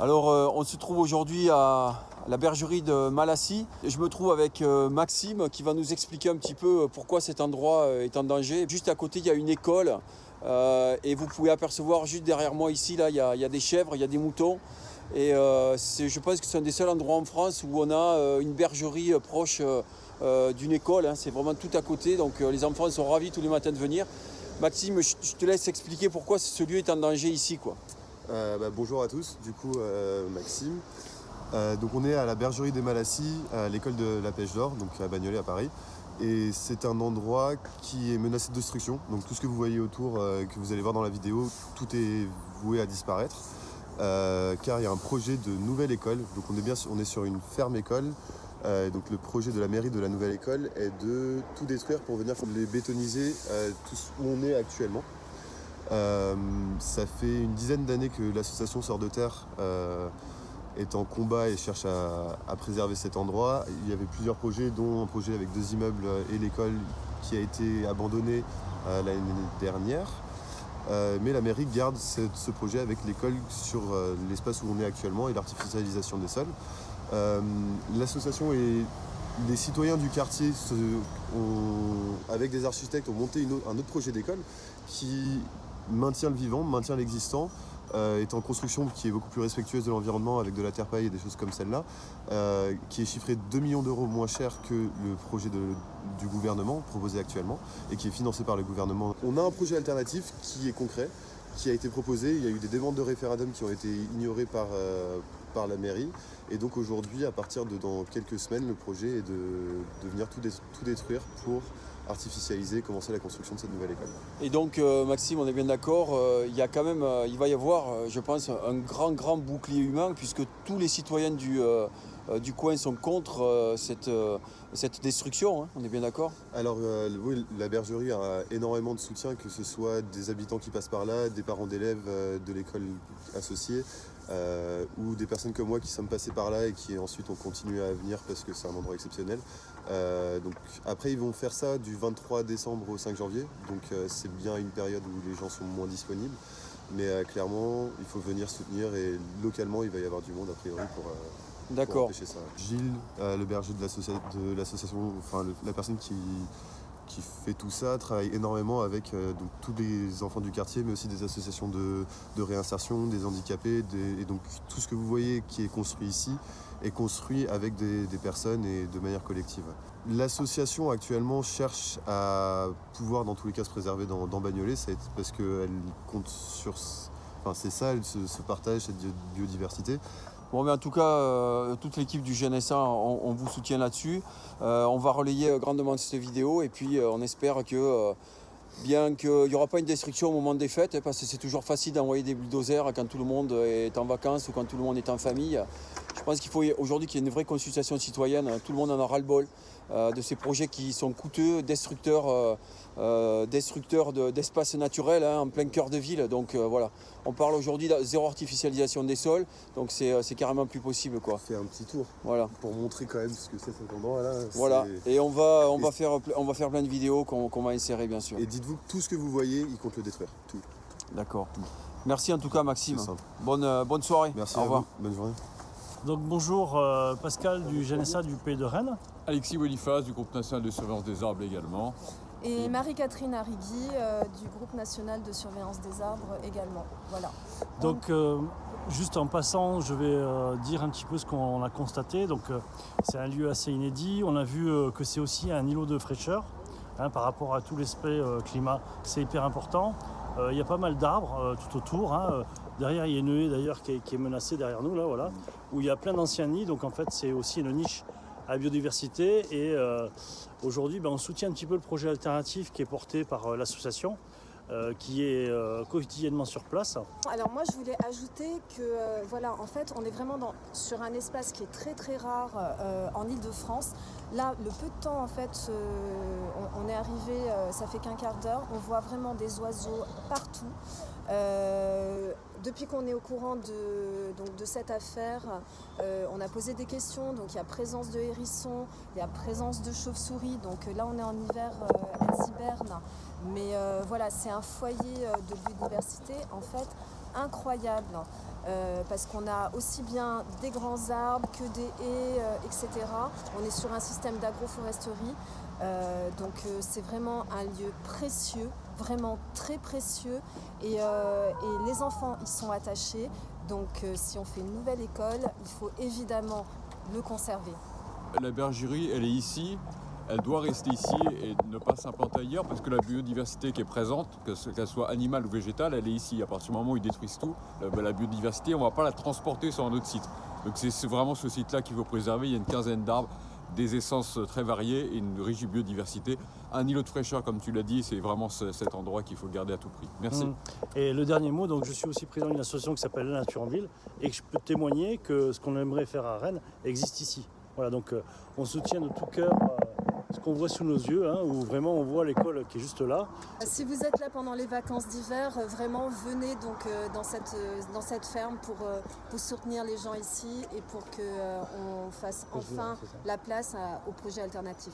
Alors, on se trouve aujourd'hui à la bergerie de Malassis. Je me trouve avec Maxime qui va nous expliquer un petit peu pourquoi cet endroit est en danger. Juste à côté, il y a une école et vous pouvez apercevoir juste derrière moi ici, là, il y a des chèvres, il y a des moutons. Et je pense que c'est un des seuls endroits en France où on a une bergerie proche d'une école. Hein. C'est vraiment tout à côté, donc les enfants sont ravis tous les matins de venir. Maxime, je te laisse expliquer pourquoi ce lieu est en danger ici, quoi. Bonjour à tous, du coup Maxime. Donc on est à la bergerie des Malassis, à l'école de la pêche d'or, donc à Bagnolet à Paris. Et c'est un endroit qui est menacé de destruction. Donc tout ce que vous voyez autour, que vous allez voir dans la vidéo, tout est voué à disparaître. Car il y a un projet de nouvelle école. Donc on est sur une ferme école. Donc le projet de la mairie de la nouvelle école est de tout détruire pour venir les bétoniser tout où on est actuellement. Ça fait une dizaine d'années que l'association Sort de Terre est en combat et cherche à préserver cet endroit. Il y avait plusieurs projets, dont un projet avec 2 immeubles et l'école qui a été abandonné l'année dernière. Mais la mairie garde ce projet avec l'école sur l'espace où on est actuellement et l'artificialisation des sols. L'association et les citoyens du quartier, avec des architectes, ont monté un autre projet d'école qui maintient le vivant, maintient l'existant, est en construction, qui est beaucoup plus respectueuse de l'environnement avec de la terre paille et des choses comme celle-là, qui est chiffré 2 millions d'euros moins cher que le projet du gouvernement proposé actuellement et qui est financé par le gouvernement. On a un projet alternatif qui est concret, qui a été proposé. Il y a eu des demandes de référendum qui ont été ignorées par la mairie. Et donc aujourd'hui, à partir de dans quelques semaines, le projet est de venir tout détruire pour artificialiser, commencer la construction de cette nouvelle école. Et donc Maxime, on est bien d'accord, il va y avoir, je pense, un grand bouclier humain puisque tous les citoyens du coin sont contre cette destruction, hein, on est bien d'accord? Alors oui, la bergerie a énormément de soutien, que ce soit des habitants qui passent par là, des parents d'élèves de l'école associée, ou des personnes comme moi qui sommes passées par là et qui ensuite ont continué à venir parce que c'est un endroit exceptionnel. Donc après ils vont faire ça du 23 décembre au 5 janvier, donc c'est bien une période où les gens sont moins disponibles, mais clairement il faut venir soutenir et localement il va y avoir du monde a priori pour empêcher ça. Gilles, le berger de l'association, enfin la personne qui fait tout ça, travaille énormément avec donc, tous les enfants du quartier, mais aussi des associations de réinsertion, des handicapés, et donc tout ce que vous voyez qui est construit ici est construit avec des personnes et de manière collective. L'association actuellement cherche à pouvoir dans tous les cas se préserver dans Bagnolet, parce qu'elle compte sur... Enfin c'est ça, ce partage, cette biodiversité. Bon, mais en tout cas, toute l'équipe du GNSA, on vous soutient là-dessus. On va relayer grandement cette vidéo et puis on espère que, bien qu'il n'y aura pas une destruction au moment des fêtes, hein, parce que c'est toujours facile d'envoyer des bulldozers quand tout le monde est en vacances ou quand tout le monde est en famille. Je pense qu'il faut aujourd'hui qu'il y ait une vraie consultation citoyenne. Tout le monde en a ras-le-bol de ces projets qui sont coûteux, destructeurs d'espaces naturels, hein, en plein cœur de ville. Donc voilà, on parle aujourd'hui de zéro artificialisation des sols, donc c'est carrément plus possible, quoi. Fait un petit tour, voilà, pour montrer quand même ce que c'est cet endroit-là. Voilà, et on va faire plein de vidéos qu'on va insérer, bien sûr. Et dites-vous que tout ce que vous voyez, il compte le détruire, tout. D'accord. Merci en tout cas, Maxime. Bonne soirée. Merci Au revoir. Bonne journée. Donc bonjour, Pascal du GNSA du Pays de Rennes. Alexis Boniface du groupe national de surveillance des arbres également. Et Marie-Catherine Arrigui du groupe national de surveillance des arbres également. Voilà. Donc juste en passant, je vais dire un petit peu ce qu'on a constaté. Donc c'est un lieu assez inédit. On a vu que c'est aussi un îlot de fraîcheur, hein, par rapport à tout l'aspect climat. C'est hyper important. Il y a pas mal d'arbres tout autour, hein. Derrière, il y a une haie d'ailleurs qui est menacée derrière nous, là, voilà, où il y a plein d'anciens nids. Donc en fait, c'est aussi une niche à la biodiversité. Et aujourd'hui, on soutient un petit peu le projet alternatif qui est porté par l'association, qui est quotidiennement sur place. Alors moi, je voulais ajouter que voilà, en fait, on est vraiment sur un espace qui est très très rare en Île-de-France. Là, le peu de temps, en fait, on est arrivé, ça fait qu'un quart d'heure, on voit vraiment des oiseaux partout. Depuis qu'on est au courant de cette affaire, on a posé des questions. Donc il y a présence de hérissons, il y a présence de chauves-souris. Donc là on est en hiver, elles hibernent. Mais voilà, c'est un foyer de biodiversité. En fait, incroyable. Parce qu'on a aussi bien des grands arbres que des haies, etc. On est sur un système d'agroforesterie. Donc c'est vraiment un lieu précieux, vraiment très précieux. Et les enfants y sont attachés. Donc si on fait une nouvelle école, il faut évidemment le conserver. La bergerie, elle est ici, elle doit rester ici et ne pas s'implanter ailleurs parce que la biodiversité qui est présente, qu'elle soit animale ou végétale, elle est ici. À partir du moment où ils détruisent tout, la biodiversité, on ne va pas la transporter sur un autre site. Donc c'est vraiment ce site-là qu'il faut préserver. Il y a une quinzaine d'arbres, des essences très variées et une riche biodiversité. Un îlot de fraîcheur, comme tu l'as dit, c'est vraiment cet endroit qu'il faut garder à tout prix. Merci. Et le dernier mot, donc je suis aussi président d'une association qui s'appelle La Nature en Ville et que je peux témoigner que ce qu'on aimerait faire à Rennes existe ici. Voilà, donc on soutient de tout cœur ce qu'on voit sous nos yeux, hein, où vraiment on voit l'école qui est juste là. Si vous êtes là pendant les vacances d'hiver, vraiment venez donc dans cette ferme pour soutenir les gens ici et pour qu'on fasse enfin la place au projet alternatif.